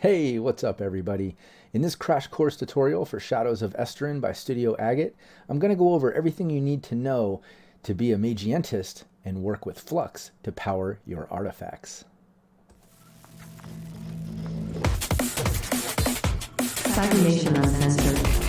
Hey, what's up everybody? In this crash course tutorial for Shadows of Esteren by Studio Agate, I'm going to go over everything you need to know to be a Magientist and work with Flux to power your artifacts. Cyberpunk uncensored.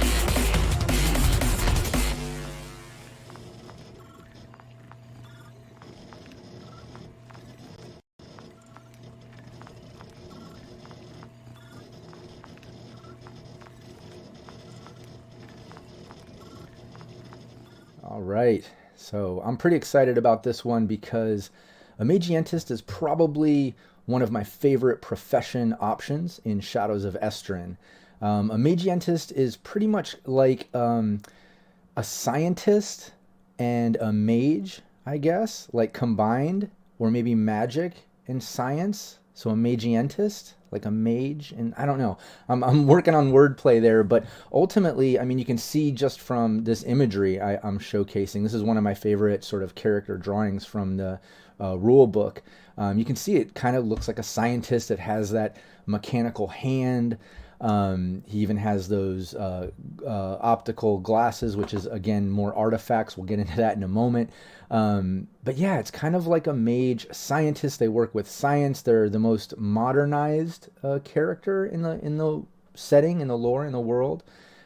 All right, so I'm pretty excited about this one because a Magientist is probably one of my favorite profession options in Shadows of Esteren. A Magientist is pretty much like a scientist and a mage, I guess, like combined, or maybe magic and science. So a magientist, like a mage, and I don't know. I'm working on wordplay there, but ultimately, I mean, you can see just from this imagery I'm showcasing. This is one of my favorite sort of character drawings from the rule book. You can see it kind of looks like a scientist. It has that mechanical hand. He even has those optical glasses, which is again more artifacts. We'll get into that in a moment. But yeah, it's kind of like a mage scientist. They work with science. They're the most modernized character in the setting, in the lore, in the world.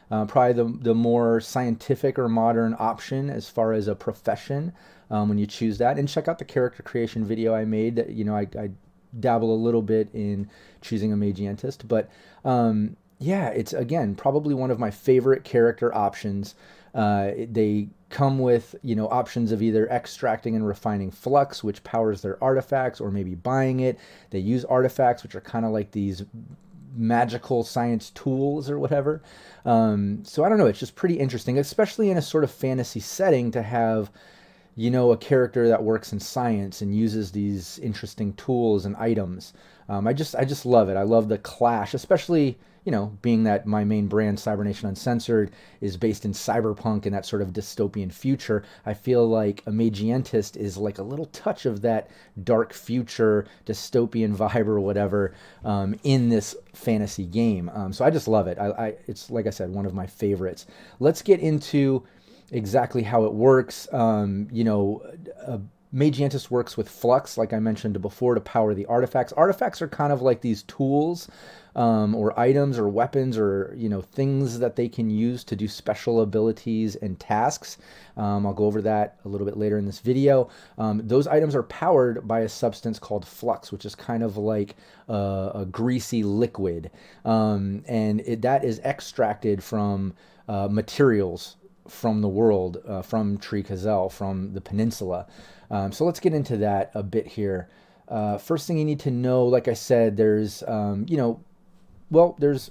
Probably the more scientific or modern option as far as a profession when you choose that. And check out the character creation video I made. That I dabble a little bit in choosing a Magientist, but yeah, it's again probably one of my favorite character options. They come with options of either extracting and refining flux, which powers their artifacts, or maybe buying it. They use artifacts, which are kind of like these magical science tools or whatever. So I don't know, it's just pretty interesting, especially in a sort of fantasy setting, to have a character that works in science and uses these interesting tools and items. I just love it. I love the clash, especially being that my main brand, Cybernation Uncensored, is based in cyberpunk and that sort of dystopian future. I feel like a Magientist is like a little touch of that dark future dystopian vibe or whatever in this fantasy game. So I just love it. It's like I said, one of my favorites. Let's get into exactly how it works. Magientist works with Flux, like I mentioned before, to power the artifacts. Artifacts are kind of like these tools or items or weapons or things that they can use to do special abilities and tasks. I'll go over that a little bit later in this video. Those items are powered by a substance called Flux, which is kind of like a greasy liquid, and that is extracted from materials from the world, from Tree Kazel, from the peninsula. So let's get into that a bit here. First thing you need to know, like I said, there's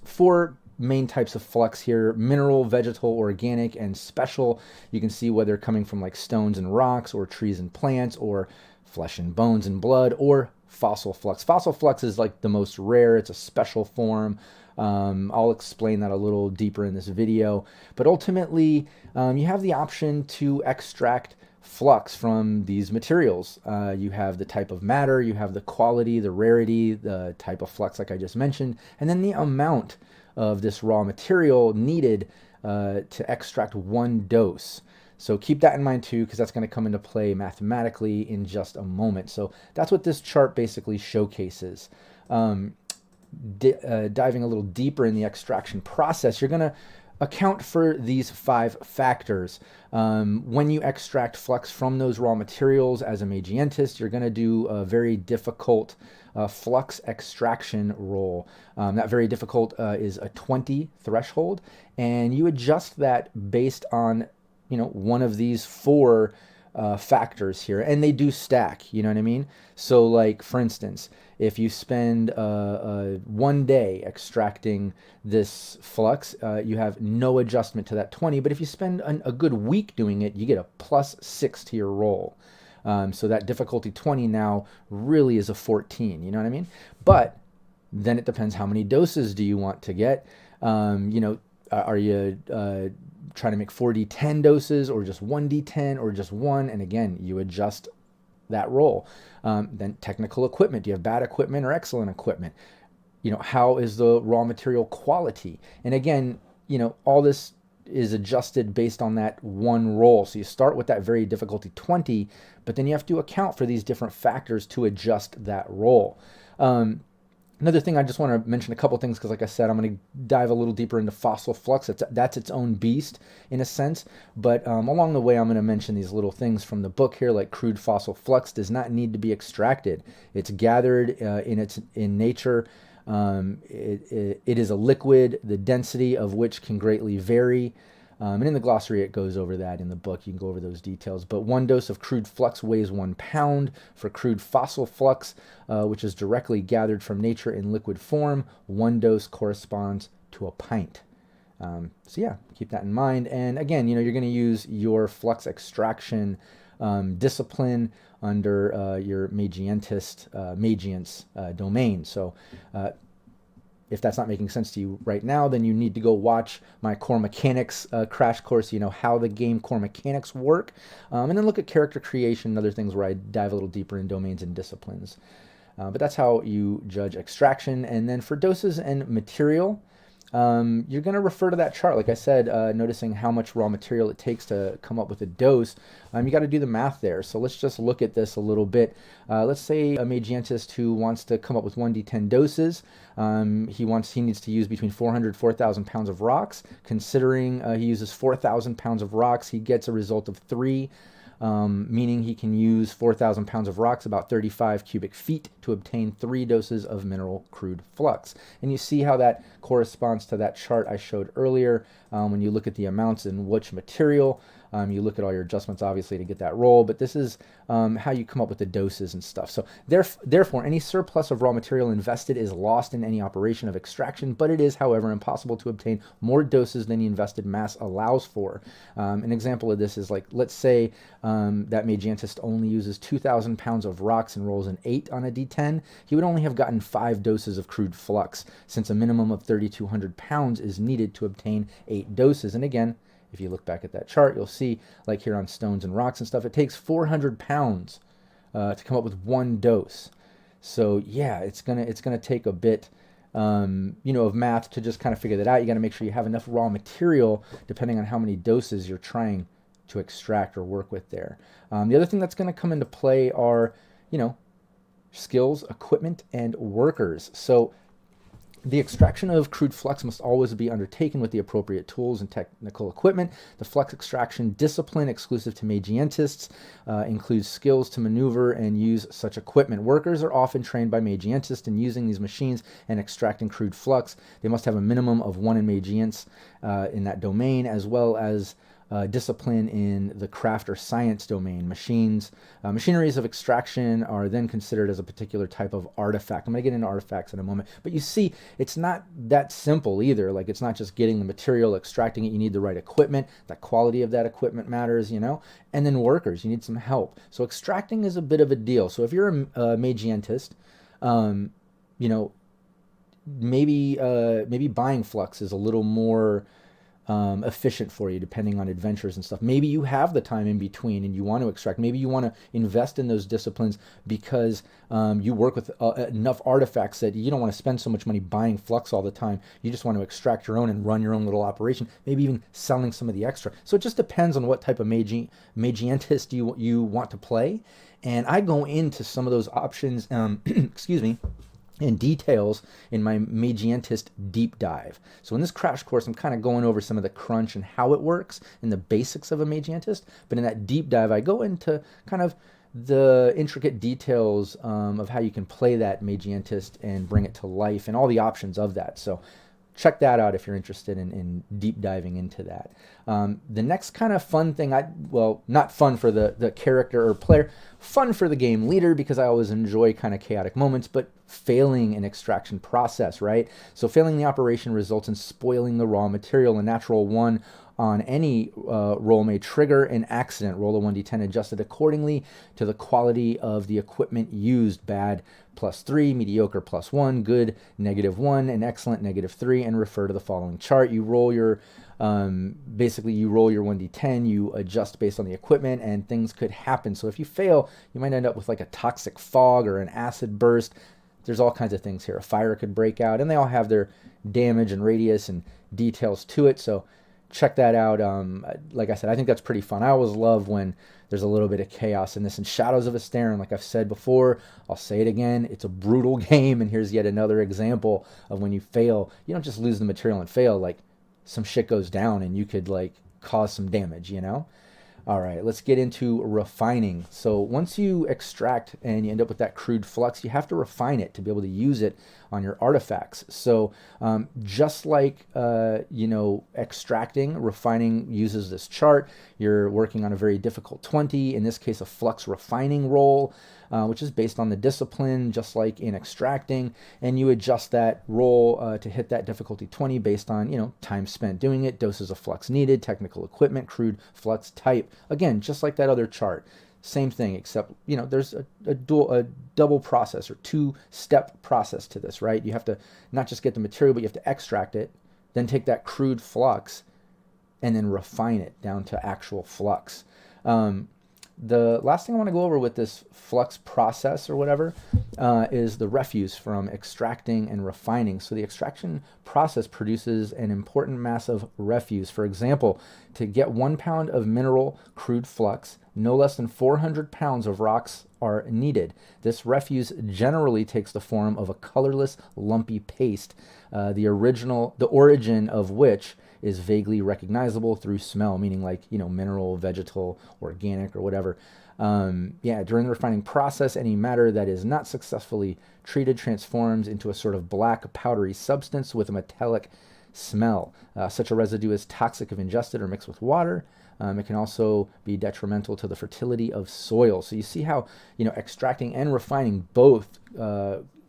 four main types of flux here: mineral, vegetal, organic, and special. You can see whether coming from like stones and rocks, or trees and plants, or flesh and bones and blood, or fossil flux. Fossil flux is like the most rare. It's a special form. I'll explain that a little deeper in this video. But ultimately, you have the option to extract flux from these materials. You have the type of matter, you have the quality, the rarity, the type of flux like I just mentioned, and then the amount of this raw material needed to extract one dose. So keep that in mind too, because that's going to come into play mathematically in just a moment. So that's what this chart basically showcases. Diving a little deeper in the extraction process, you're going to account for these five factors. When you extract flux from those raw materials as a Magientist, you're going to do a very difficult flux extraction roll. That very difficult is a 20 threshold, and you adjust that based on one of these four factors here, and they do stack. You know what I mean? So, like for instance, if you spend one day extracting this flux, you have no adjustment to that 20. But if you spend a good week doing it, you get a +6 to your roll. So that difficulty 20 now really is a 14. You know what I mean? But then it depends, how many doses do you want to get? Are you trying to make 4d10 doses, or just 1d10, or just one? And again, you adjust that roll. Then technical equipment. Do you have bad equipment or excellent equipment? how is the raw material quality? And again, all this is adjusted based on that one roll. So you start with that very difficulty 20, but then you have to account for these different factors to adjust that roll. Another thing, I just want to mention a couple things because, like I said, I'm going to dive a little deeper into fossil flux. That's its own beast in a sense. But along the way, I'm going to mention these little things from the book here, like crude fossil flux does not need to be extracted. It's gathered in nature. It is a liquid, the density of which can greatly vary. And in the glossary, it goes over that in the book. You can go over those details. But 1 dose of crude flux weighs 1 pound. For crude fossil flux, which is directly gathered from nature in liquid form, 1 dose corresponds to a pint. So yeah, keep that in mind. And again, you're going to use your flux extraction discipline under your Magientist, Magient's domain. So if that's not making sense to you right now, then you need to go watch my core mechanics crash course, how the game core mechanics work, and then look at character creation and other things where I dive a little deeper in domains and disciplines. But that's how you judge extraction. And then for doses and material, you're going to refer to that chart. Like I said, noticing how much raw material it takes to come up with a dose, you got to do the math there. So let's just look at this a little bit. Let's say a Magientist who wants to come up with 1d10 doses. He needs to use between 400 4,000 pounds of rocks. Considering he uses 4,000 pounds of rocks, he gets a result of 3. Meaning he can use 4,000 pounds of rocks, about 35 cubic feet, to obtain 3 doses of mineral crude flux. And you see how that corresponds to that chart I showed earlier. When you look at the amounts in which material, you look at all your adjustments, obviously, to get that roll, but this is how you come up with the doses and stuff. So therefore, any surplus of raw material invested is lost in any operation of extraction, but it is, however, impossible to obtain more doses than the invested mass allows for. An example of this is, like, let's say that Magientist only uses 2,000 pounds of rocks and rolls an 8 on a d10. He would only have gotten 5 doses of crude flux, since a minimum of 3,200 pounds is needed to obtain 8 doses. And again, if you look back at that chart, you'll see, like here on stones and rocks and stuff, it takes 400 pounds to come up with 1 dose. So yeah, it's gonna take a bit, of math to just kind of figure that out. You got to make sure you have enough raw material, depending on how many doses you're trying to extract or work with there. The other thing that's going to come into play are, skills, equipment, and workers. So the extraction of crude flux must always be undertaken with the appropriate tools and technical equipment. The flux extraction discipline exclusive to Magientists includes skills to maneuver and use such equipment. Workers are often trained by Magientists in using these machines and extracting crude flux. They must have a minimum of 1 in Magients in that domain, as well as discipline in the craft or science domain. Machineries of extraction are then considered as a particular type of artifact. I'm going to get into artifacts in a moment, but you see, it's not that simple either. Like, it's not just getting the material, extracting it. You need the right equipment. The quality of that equipment matters, and then workers. You need some help. So extracting is a bit of a deal. So if you're a Magientist, maybe buying flux is a little more efficient for you, depending on adventures and stuff. Maybe you have the time in between and you want to extract. Maybe you want to invest in those disciplines because you work with enough artifacts that you don't want to spend so much money buying flux all the time. You just want to extract your own and run your own little operation, maybe even selling some of the extra. So it just depends on what type of Magientist you want to play. And I go into some of those options, in details in my Magientist deep dive. So in this crash course, I'm kind of going over some of the crunch and how it works and the basics of a Magientist. But in that deep dive, I go into kind of the intricate details of how you can play that Magientist and bring it to life and all the options of that. So check that out if you're interested in deep diving into that. The next kind of fun thing, not fun for the character or player, fun for the game leader, because I always enjoy kind of chaotic moments, but failing an extraction process, right? So failing the operation results in spoiling the raw material. A natural 1 on any roll may trigger an accident. Roll a 1d10 adjusted accordingly to the quality of the equipment used. Bad +3, mediocre +1, good -1, and excellent -3, and refer to the following chart. You roll your you roll your 1d10, you adjust based on the equipment, and things could happen. So if you fail, you might end up with like a toxic fog or an acid burst. there's all kinds of things here. A fire could break out, and they all have their damage and radius and details to it. So check that out. Like I said, I think that's pretty fun. I always love when there's a little bit of chaos in this. And Shadows of Esteren, like I've said before, I'll say it again, it's a brutal game, and here's yet another example of when you fail, you don't just lose the material and fail, like some shit goes down and you could like cause some damage, you know? All right, let's get into refining. So once you extract and you end up with that crude flux, you have to refine it to be able to use it on your artifacts. So just like, extracting, refining uses this chart. You're working on a very difficult 20, in this case a flux refining roll, which is based on the discipline, just like in extracting, and you adjust that roll to hit that difficulty 20 based on, time spent doing it, doses of flux needed, technical equipment, crude flux type. Again, just like that other chart. Same thing, except, there's a double process or two-step process to this, right? You have to not just get the material, but you have to extract it, then take that crude flux, and then refine it down to actual flux. The last thing I want to go over with this flux process or whatever is the refuse from extracting and refining. So the extraction process produces an important mass of refuse. For example, to get 1 pound of mineral crude flux, no less than 400 pounds of rocks are needed. This refuse generally takes the form of a colorless, lumpy paste, the origin of which is vaguely recognizable through smell, meaning like, mineral, vegetal, organic, or whatever. During the refining process, any matter that is not successfully treated transforms into a sort of black, powdery substance with a metallic smell. Such a residue is toxic if ingested or mixed with water. It can also be detrimental to the fertility of soil. So you see how, extracting and refining both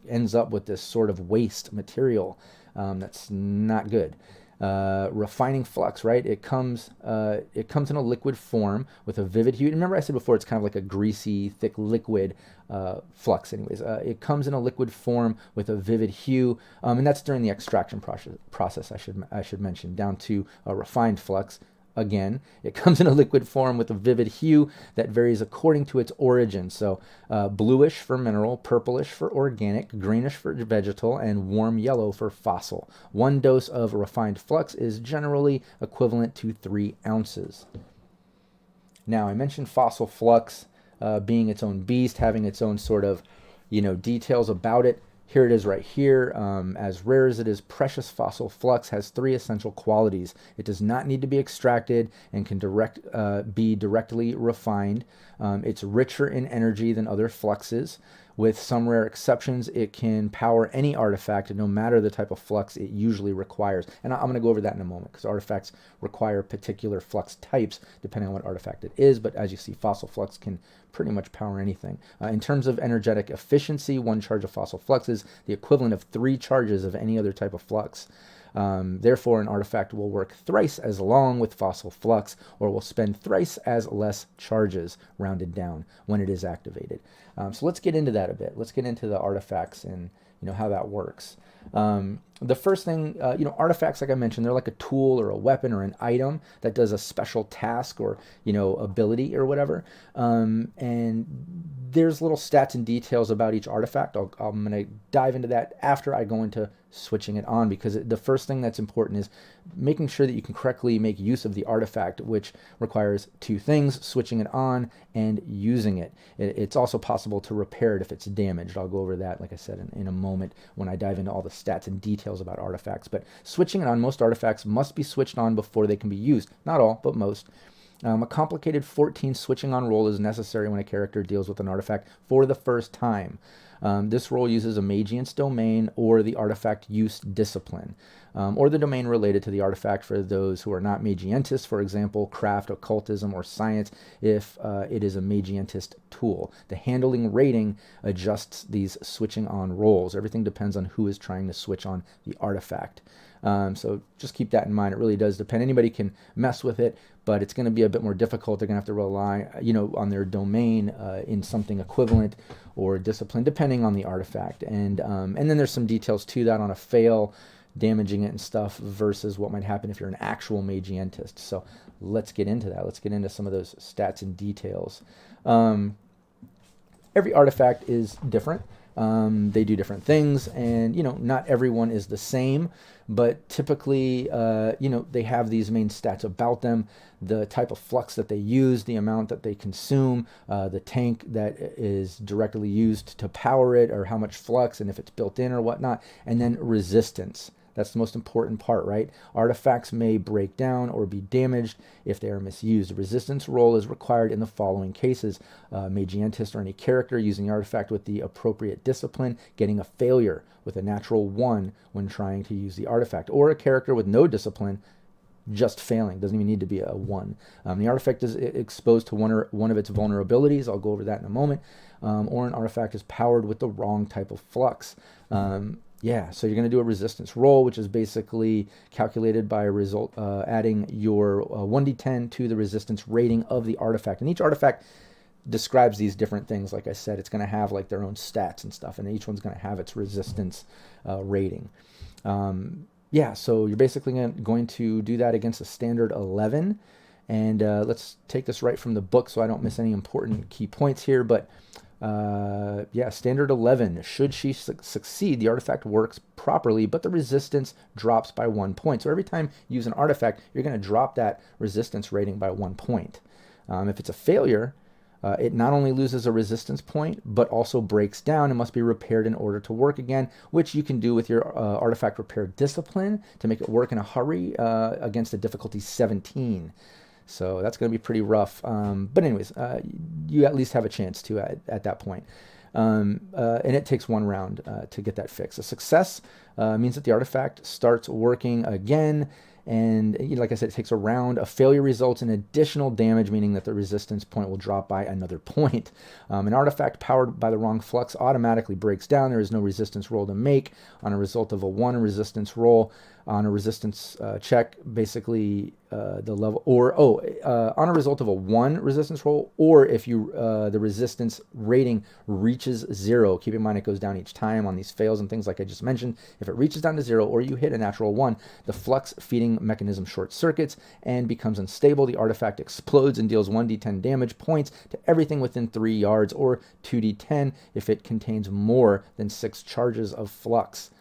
ends up with this sort of waste material that's not good. Refining flux, right? It comes in a liquid form with a vivid hue. Remember I said before it's kind of like a greasy, thick liquid flux anyways. It comes in a liquid form with a vivid hue, and that's during the extraction process I should mention, down to a refined flux. Again, it comes in a liquid form with a vivid hue that varies according to its origin. So bluish for mineral, purplish for organic, greenish for vegetal, and warm yellow for fossil. 1 dose of refined flux is generally equivalent to 3 ounces. Now, I mentioned fossil flux being its own beast, having its own sort of, details about it. Here it is right here. As rare as it is, precious fossil flux has 3 essential qualities. It does not need to be extracted and can be directly refined. It's richer in energy than other fluxes. With some rare exceptions, it can power any artifact, no matter the type of flux it usually requires. And I'm going to go over that in a moment, because artifacts require particular flux types depending on what artifact it is. But as you see, fossil flux can pretty much power anything. In terms of energetic efficiency, 1 charge of fossil flux is the equivalent of 3 charges of any other type of flux. Therefore, an artifact will work thrice as long with fossil flux, or will spend thrice as less charges, rounded down, when it is activated. So let's get into that a bit. Let's get into the artifacts and how that works. The first thing, artifacts, like I mentioned, they're like a tool or a weapon or an item that does a special task or, ability or whatever. And there's little stats and details about each artifact. I'm going to dive into that after I go into switching it on, because the first thing that's important is making sure that you can correctly make use of the artifact, which requires 2 things: switching it on and using it. It's also possible to repair it if it's damaged. I'll go over that, like I said, in a moment when I dive into all the stats and details about artifacts. But switching it on, most artifacts must be switched on before they can be used. Not all, but most. A complicated 14 switching on roll is necessary when a character deals with an artifact for the first time. This roll uses a Magientist domain or the artifact use discipline, or the domain related to the artifact for those who are not Magientists, for example, craft, occultism, or science, if it is a Magientist tool. The handling rating adjusts these switching on rolls. Everything depends on who is trying to switch on the artifact. So just keep that in mind. It really does depend. Anybody can mess with it, but it's going to be a bit more difficult. They're going to have to rely, on their domain in something equivalent or discipline, depending on the artifact. And then there's some details to that on a fail, damaging it and stuff, versus what might happen if you're an actual Magientist. So let's get into that. Let's get into some of those stats and details. Every artifact is different. They do different things, and not everyone is the same, but typically they have these main stats about them: the type of flux that they use, the amount that they consume, the tank that is directly used to power it, or how much flux, and if it's built in or whatnot, and then resistance. That's the most important part, right? Artifacts may break down or be damaged if they are misused. A resistance roll is required in the following cases: Magientist or any character using the artifact with the appropriate discipline getting a failure with a natural 1 when trying to use the artifact, or a character with no discipline just failing. Doesn't even need to be a 1. The artifact is exposed to one of its vulnerabilities. I'll go over that in a moment. Or an artifact is powered with the wrong type of flux. So you're going to do a resistance roll, which is basically calculated by adding your 1d10 to the resistance rating of the artifact. And each artifact describes these different things. Like I said, it's going to have like their own stats and stuff, and each one's going to have its resistance rating. So you're basically going to do that against a standard 11. And let's take this right from the book so I don't miss any important key points here. But standard 11. Should she succeed, the artifact works properly, but the resistance drops by 1 point. So every time you use an artifact, you're going to drop that resistance rating by 1 point. If it's a failure, it not only loses a resistance point, but also breaks down and must be repaired in order to work again, which you can do with your artifact repair discipline to make it work in a hurry against a difficulty 17. So that's going to be pretty rough. But anyways, you at least have a chance to at that point. And it takes 1 round to get that fixed. A success means that the artifact starts working again. And like I said, it takes a round. A failure results in additional damage, meaning that the resistance point will drop by another point. An artifact powered by the wrong flux automatically breaks down. There is no resistance roll to make. On a result of a 1 resistance roll, on a resistance check, basically the level, on a result of a 1 resistance roll, or if you the resistance rating reaches 0. Keep in mind it goes down each time on these fails and things like I just mentioned. If it reaches down to 0, or you hit a natural 1, the flux feeding mechanism short circuits and becomes unstable. The artifact explodes and deals 1d10 damage points to everything within 3 yards, or 2d10 if it contains more than 6 charges of flux.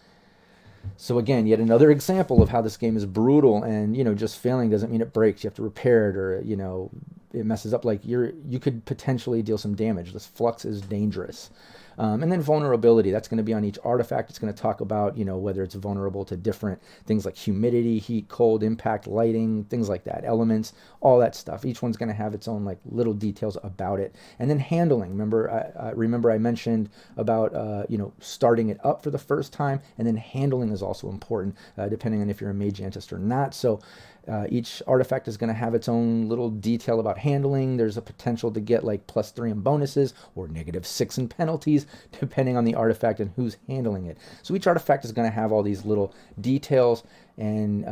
So again, yet another example of how this game is brutal, and just failing doesn't mean it breaks. You have to repair it, or it messes up. Like you could potentially deal some damage. This flux is dangerous. And then vulnerability, that's going to be on each artifact. It's going to talk about, whether it's vulnerable to different things like humidity, heat, cold, impact, lighting, things like that, elements, all that stuff. Each one's going to have its own like little details about it. And then handling. Remember I mentioned about, starting it up for the first time, and then handling is also important, depending on if you're a Magientist or not. So each artifact is going to have its own little detail about handling. There's a potential to get like +3 in bonuses or -6 in penalties, depending on the artifact and who's handling it. So each artifact is going to have all these little details, and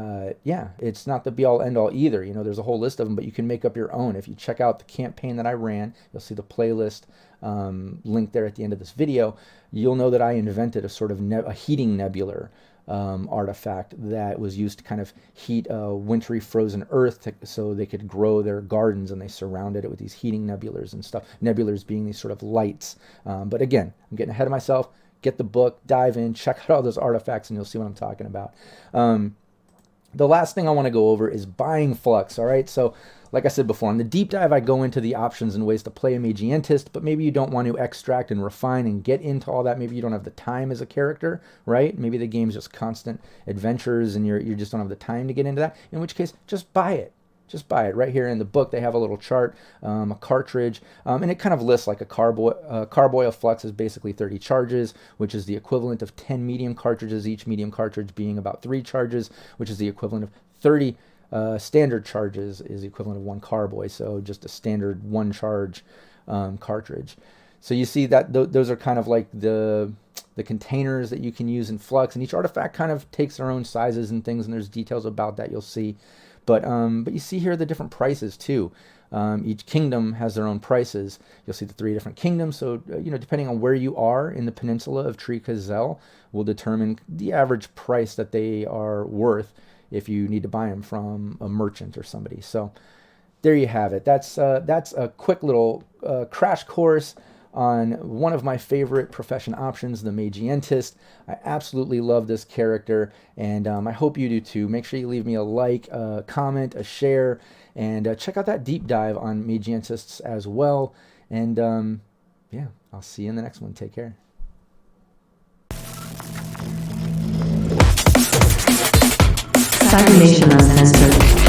it's not the be-all end-all either. There's a whole list of them, but you can make up your own. If you check out the campaign that I ran, you'll see the playlist link there at the end of this video. You'll know that I invented a sort of a heating nebular artifact that was used to kind of heat wintry frozen earth so they could grow their gardens, and they surrounded it with these heating nebulars and stuff. Nebulars being these sort of lights. But again, I'm getting ahead of myself. Get the book, dive in, check out all those artifacts, and you'll see what I'm talking about. The last thing I want to go over is buying Flux, all right? So, like I said before, on the deep dive, I go into the options and ways to play a Magientist, but maybe you don't want to extract and refine and get into all that. Maybe you don't have the time as a character, right? Maybe the game's just constant adventures and you just don't have the time to get into that, in which case, just buy it. Just buy it. Right here in the book, they have a little chart, a cartridge, and it kind of lists like a carboy of Flux is basically 30 charges, which is the equivalent of 10 medium cartridges, each medium cartridge being about 3 charges, which is the equivalent of 30 standard charges is the equivalent of 1 carboy, so just a standard 1 charge cartridge. So you see that those are kind of like the containers that you can use in Flux, and each artifact kind of takes their own sizes and things, and there's details about that you'll see. But you see here the different prices too. Each kingdom has their own prices. You'll see the 3 different kingdoms. So depending on where you are in the peninsula of Tree-Kazel, will determine the average price that they are worth if you need to buy them from a merchant or somebody. So there you have it. That's a quick little crash course on one of my favorite profession options, the Magientist. I absolutely love this character, and I hope you do too. Make sure you leave me a like, a comment, a share, and check out that deep dive on Magientists as well. And yeah, I'll see you in the next one. Take care. Cyberpunk Ancestor.